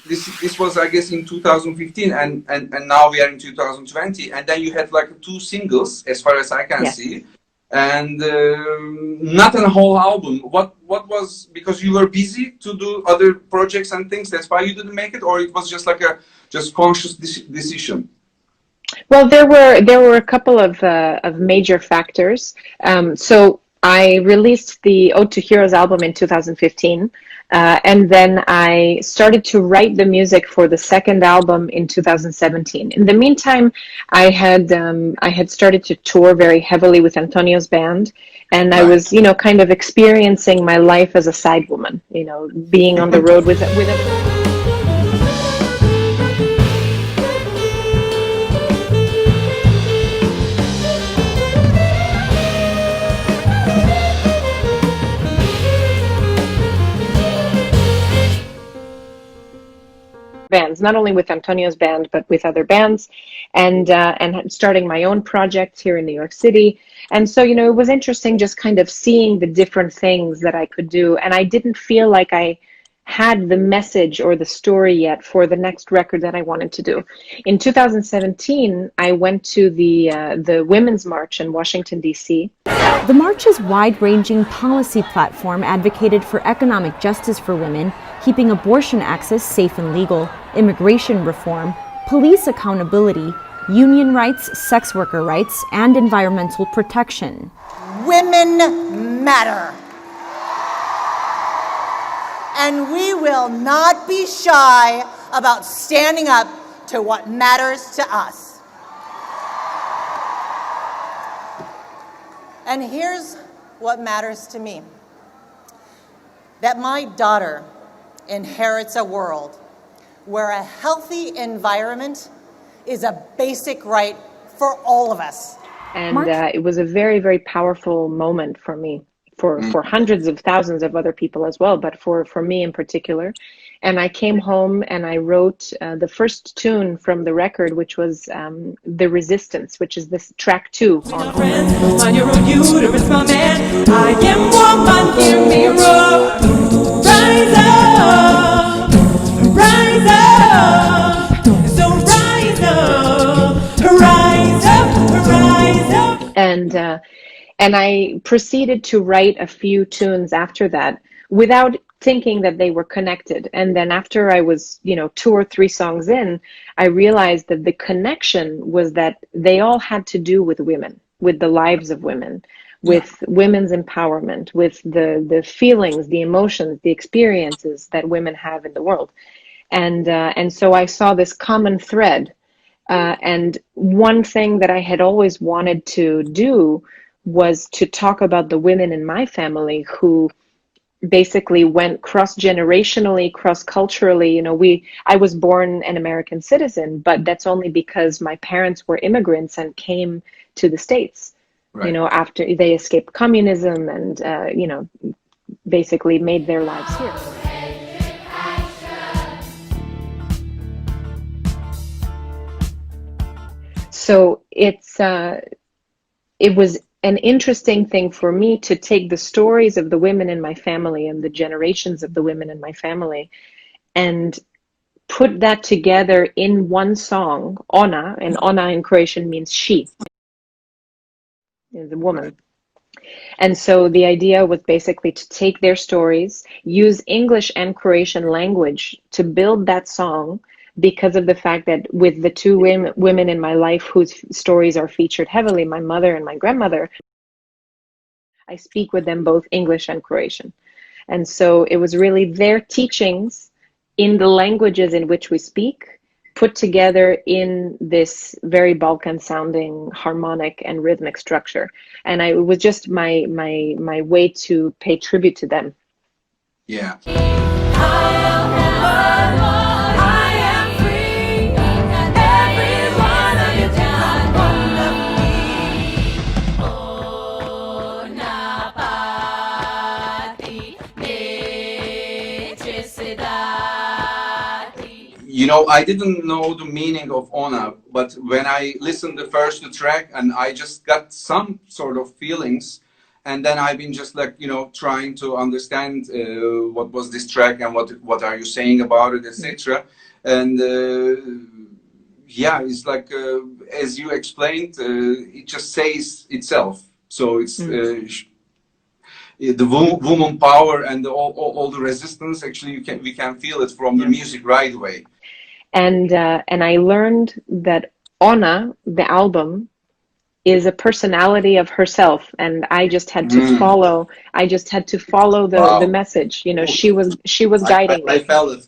this was, I guess, in 2015, and now we are in 2020, and then you had like two singles, as far as I can see, and not a whole album. What was, because you were busy to do other projects and things, that's why you didn't make it, or it was just like a conscious decision? Well, there were a couple of major factors. So I released the Ode to Heroes album in 2015, and then I started to write the music for the second album in 2017. In the meantime, I had started to tour very heavily with Antonio's band, and I was, kind of experiencing my life as a side woman, being on the road with a bands, not only with Antonio's band, but with other bands, and starting my own projects here in New York City. And so, it was interesting just kind of seeing the different things that I could do. And I didn't feel like I had the message or the story yet for the next record that I wanted to do. In 2017, I went to the Women's March in Washington, D.C. The march's wide-ranging policy platform advocated for economic justice for women, keeping abortion access safe and legal, immigration reform, police accountability, union rights, sex worker rights, and environmental protection. Women matter. And we will not be shy about standing up to what matters to us. And here's what matters to me: that my daughter inherits a world where a healthy environment is a basic right for all of us. And it was a very, very powerful moment for me, for hundreds of thousands of other people as well, but for me in particular. And I came home and I wrote the first tune from the record, which was The Resistance, which is this track 2 on your own uterus, my man. I am woman, hear me roar. Rise up, rise up, so rise up, rise up, rise up. And I proceeded to write a few tunes after that without thinking that they were connected. And then after I was, 2 or 3 songs in, I realized that the connection was that they all had to do with women, with the lives of women, with women's empowerment, with the feelings, the emotions, the experiences that women have in the world. And so I saw this common thread. And one thing that I had always wanted to do was to talk about the women in my family who basically went cross-generationally, cross-culturally. I was born an American citizen, but that's only because my parents were immigrants and came to the States, after they escaped communism and, basically made their lives here. So it was an interesting thing for me to take the stories of the women in my family and the generations of the women in my family and put that together in one song, Ona, and Ona in Croatian means she, the woman. And so the idea was basically to take their stories, use English and Croatian language to build that song, because of the fact that with the 2 women in my life whose stories are featured heavily, my mother and my grandmother, I speak with them both English and Croatian. And so it was really their teachings in the languages in which we speak, put together in this very Balkan sounding harmonic and rhythmic structure. And it was just my way to pay tribute to them. Yeah. I didn't know the meaning of Ona, but when I listened the first track and I just got some sort of feelings, And then I've been just like, trying to understand what was this track and what are you saying about it, etc. And yeah, it's like as you explained, it just says itself. So it's the woman power and all the resistance. Actually, we can feel it from the music right away. And I learned that Ona, the album, is a personality of herself, and I just had to follow. I just had to follow the message. She was guiding me. I felt it.